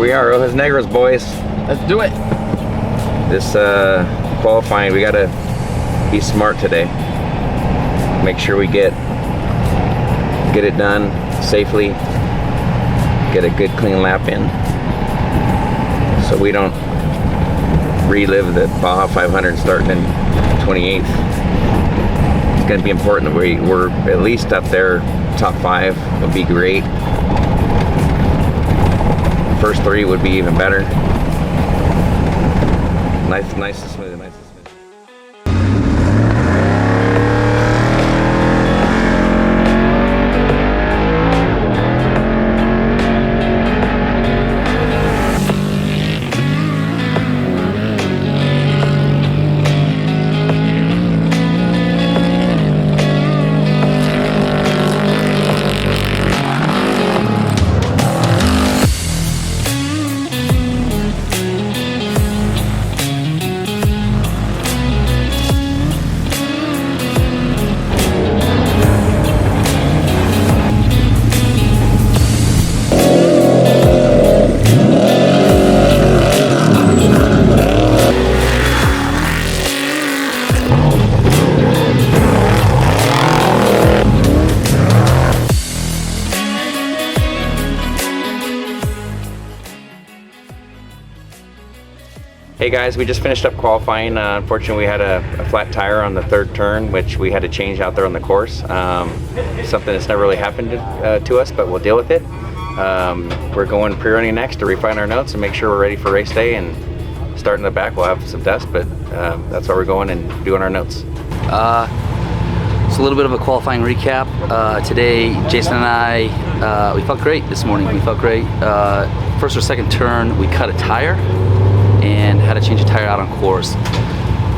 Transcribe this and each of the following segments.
we are, Ojos Negros, boys. Let's do it. This qualifying, we gotta be smart today. Make sure we get it done safely. Get a good clean lap in, so we don't relive the Baja 500 starting in 28th. It's gonna be important that we're at least up there. Top 5 would be great. First 3 would be even better. Nice and smooth, nice and smooth. Hey guys, we just finished up qualifying. Unfortunately, we had a flat tire on the 3rd turn, which we had to change out there on the course. Something that's never really happened to us, but we'll deal with it. We're going pre-running next to refine our notes and make sure we're ready for race day, and starting the back we'll have some dust, but that's why we're going and doing our notes. It's a little bit of a qualifying recap. Today, Jason and I, we felt great this morning. We felt great. First or second turn, we cut a tire and had to change a tire out on course,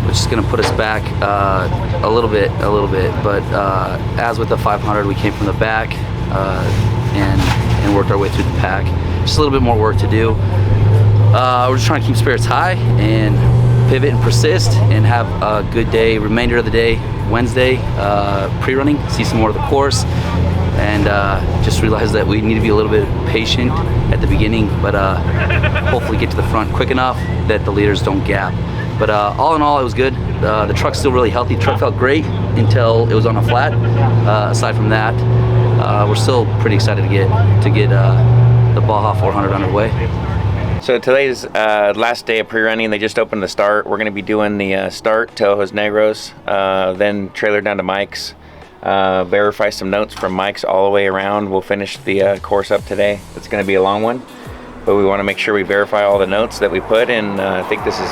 which is going to put us back a little bit. But as with the 500, we came from the back and worked our way through the pack. Just a little bit more work to do. We're just trying to keep spirits high and pivot and persist and have a good day, remainder of the day, Wednesday, pre-running, see some more of the course, and just realize that we need to be a little bit patient at the beginning, but hopefully get to the front quick enough that the leaders don't gap. But all in all, it was good. The truck's still really healthy. The truck felt great until it was on a flat. Aside from that, we're still pretty excited to get the Baja 400 underway. So today's last day of pre-running. They just opened the start. We're going to be doing the start to Ojos Negros, then trailer down to Mike's, verify some notes from Mike's all the way around. We'll finish the course up today. It's going to be a long one, but we want to make sure we verify all the notes that we put in. I think this is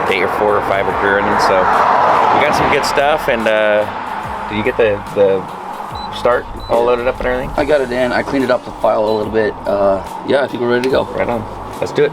day 4 or 5 of pre-running, so we got some good stuff. And did you get the start all loaded up and everything? I got it in. I cleaned it up the file a little bit. Yeah, I think we're ready to go. Right on. Let's do it.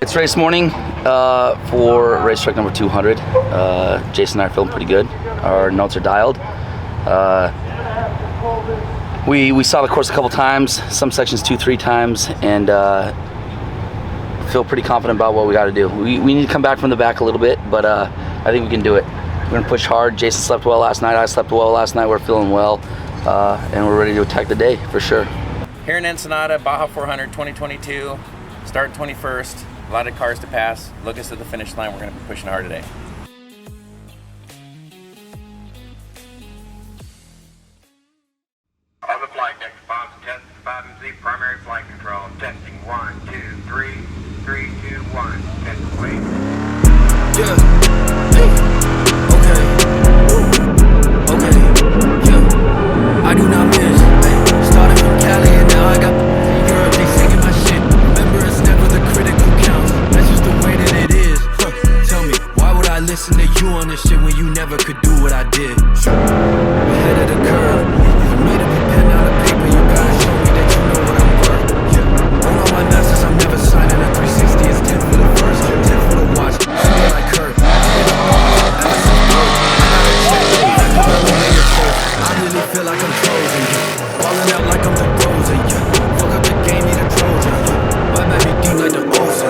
It's race morning for racetrack number 200. Jason and I are feeling pretty good. Our notes are dialed. We saw the course a couple times, some sections 2-3 times, and feel pretty confident about what we got to do. We need to come back from the back a little bit, but I think we can do it. We're going to push hard. Jason slept well last night. I slept well last night. We're feeling well, and we're ready to attack the day for sure. Here in Ensenada, Baja 400 2022, start 21st. A lot of cars to pass. Look us at the finish line. We're going to be pushing hard today. On the flight deck, response test 5Z, primary flight control. Testing 1, 2, 3, 3, 2, 1. Test wait. Yeah. Hey. Okay. Okay. Yeah. I do not miss. Hey. Started from Cali and now I got Europe. They singing my shit. Remember, it's never the critical count. That's just the way that it is. Tell me, why would I listen? listen to you on this shit when you never could do what I did? Ahead of the curve. For me to be pen out of paper, you gotta show me that you know what I'm worth. On all my masters, I'm never signing a 360. It's 10 for the first, 10 for the watch. Shoot it like Kurt. I really feel like I'm frozen, falling out like I'm the Rosen, fuck up the game, need a Trojan, my baby deep like the ocean,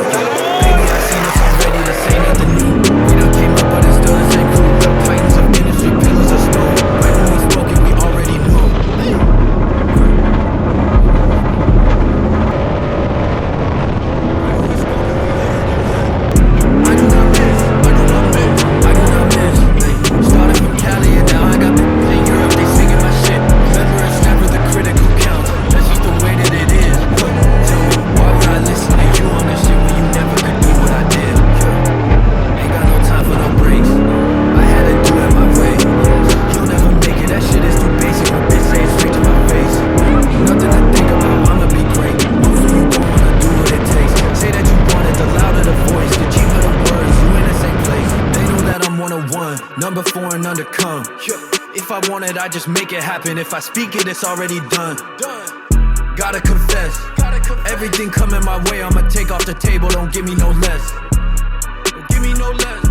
baby I seen this already, this ain't nothing new. We done came up but it's still the same crew. Titans of industry, pillars of stone. Right when we spoke it, we already knew. I do not miss, I do not miss, I do not miss. Started from Cali and now I got the in Europe, they singing my shit. Remember it's never the critic who counts, that's just the way that it is. Tell me, why would I listen to you on this shit when you never could do what I did? Ain't got no time for no breaks, I had to do it my way. You'll never make it, that shit is too basic. When bitch say it straight to my face. Nothing to think about, I'ma be great. Most of you don't wanna do what it takes. Say that you want it, the louder the voice, the cheaper the words, you in the same place. They know that I'm 101, number 4 and undercome. If I want it, I just make it happen. If I speak it, it's already done. Gotta confess, everything coming my way, I'ma take off the table, don't give me no less. Don't give me no less.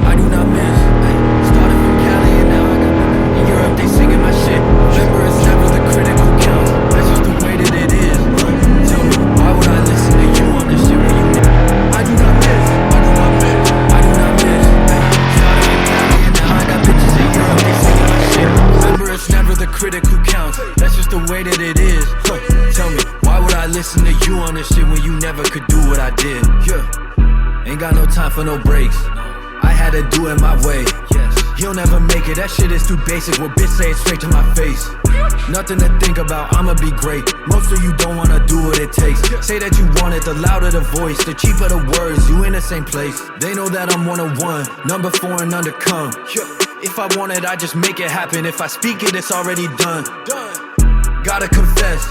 I do not miss. Ay, started from Cali and now I got in Europe, they singing my shit. Remember it's never the critic who counts, that's just the way that it is. Tell me, why would I listen to you on this shit when you I do not miss, I do not miss, I do not miss. Ay, started from Cali and now I got bitches in Europe, they singing my shit. Remember it's never the critic who counts, that's just the way that it is. Tell me, why would I listen to you on this shit when you never could do what I did? Ain't got no time for no breaks, I had to do it my way. He'll never make it, that shit is too basic. What bitch say it straight to my face. Nothing to think about, I'ma be great. Most of you don't wanna do what it takes. Say that you want it, the louder the voice, the cheaper the words, you in the same place. They know that I'm 101, number 4 and undercome. If I want it, I just make it happen. If I speak it, it's already done. Gotta confess,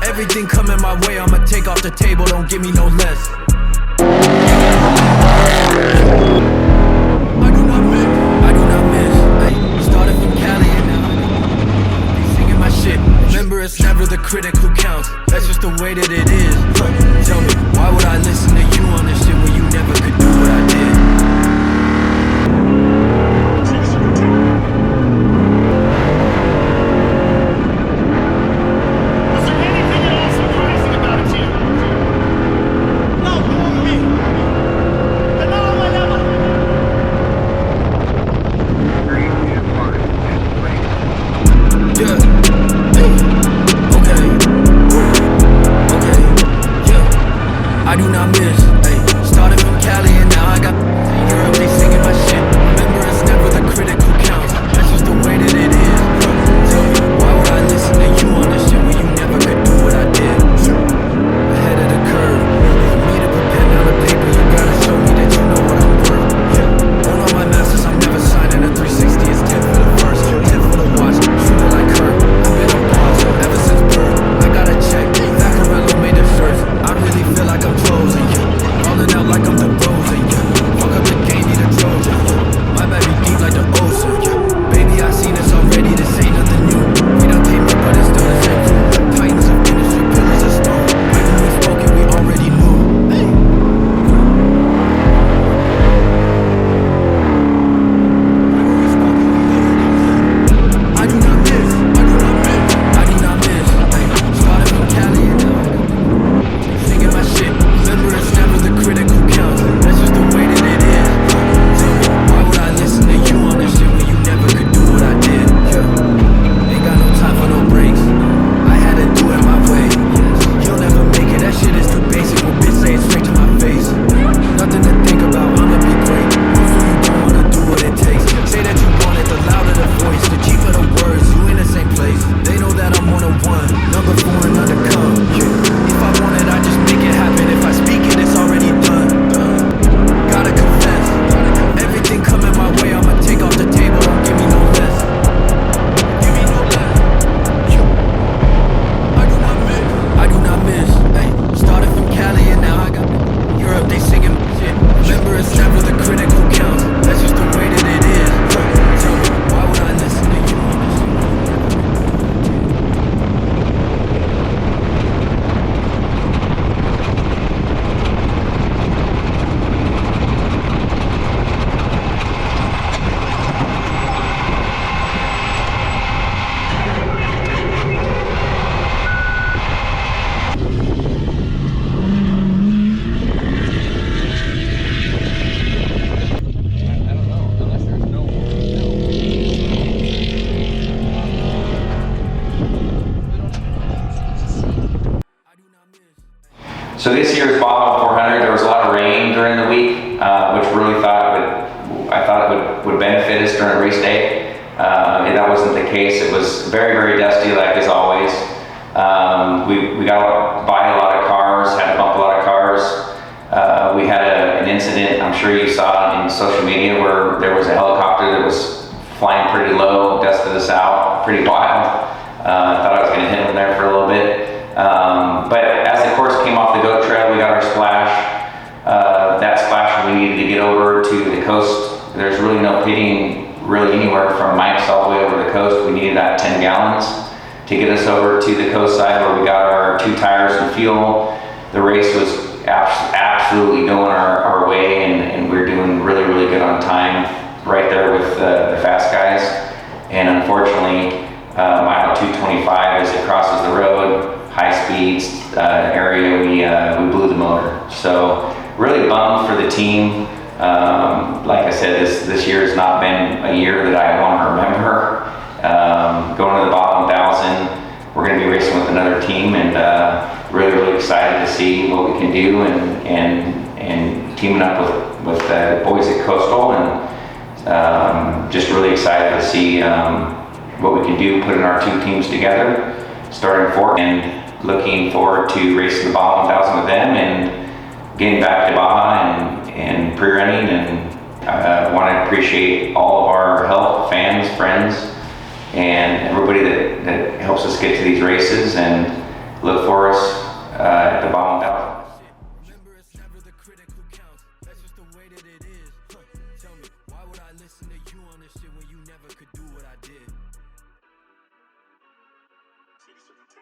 everything coming my way, I'ma take off the table, don't give me no less. I do not miss, I do not miss. Ay, started from Cali and now they singing my shit. Remember it's never the critic who counts, that's just the way that it is. Tell me, why would I listen to you on this shit when you never could do what I did? I do not miss, ay, started from Cali and now I got in Europe, they singing my shit. Remember it's never the critic who counts, that's just the way that it is. Tell me, why would I listen to you on this shit when you never could do what I did? Ahead of the curve, for me to put pen down the paper, you gotta show me that you know what I'm worth. On all my masters, I'm never signing a 360. It's 10 for the first, 10 for the watch. Shoot it like Kurt, I've been on pause ever since birth. I gotta check, Vacarello made the shirts. I really feel like I'm frozen, falling out like I'm the So this year's Baja 400, there was a lot of rain during the week, which really I thought it would benefit us during race day. And that wasn't the case. It was very, very dusty, like as always. We got by a lot of cars, had to bump a lot of cars. We had an incident, I'm sure you saw it in social media, where there was a helicopter that was flying pretty low, dusted us out, pretty wild. I thought I was going to hit him there for a little bit. But as the course came off the goat trail, we got our splash. That splash, we needed to get over to the coast. There's really no pitting really anywhere from Mike's all the way over the coast. We needed that 10 gallons to get us over to the coast side where we got our 2 tires and fuel. The race was absolutely going our way, and we were doing really, really good on time right there with the fast guys. And unfortunately, mile 225, as it crosses the road, high speeds area, we blew the motor. So really bummed for the team. Like I said, this year has not been a year that I want to remember. Going to the Baja 1000, we're going to be racing with another team, and really, really excited to see what we can do, and teaming up with the boys at Coastal, and just really excited to see what we can do, putting our 2 teams together, starting 4, and looking forward to racing the Baja 1000 with them and getting back to Baja and pre-running. And I want to appreciate all of our help, fans, friends, and everybody that helps us get to these races, and look for us at the Baja 1000. Remember, it's never the critic who counts. That's just the way that it is. Tell me, why would I listen to you on this shit when you never could do what I did? 617.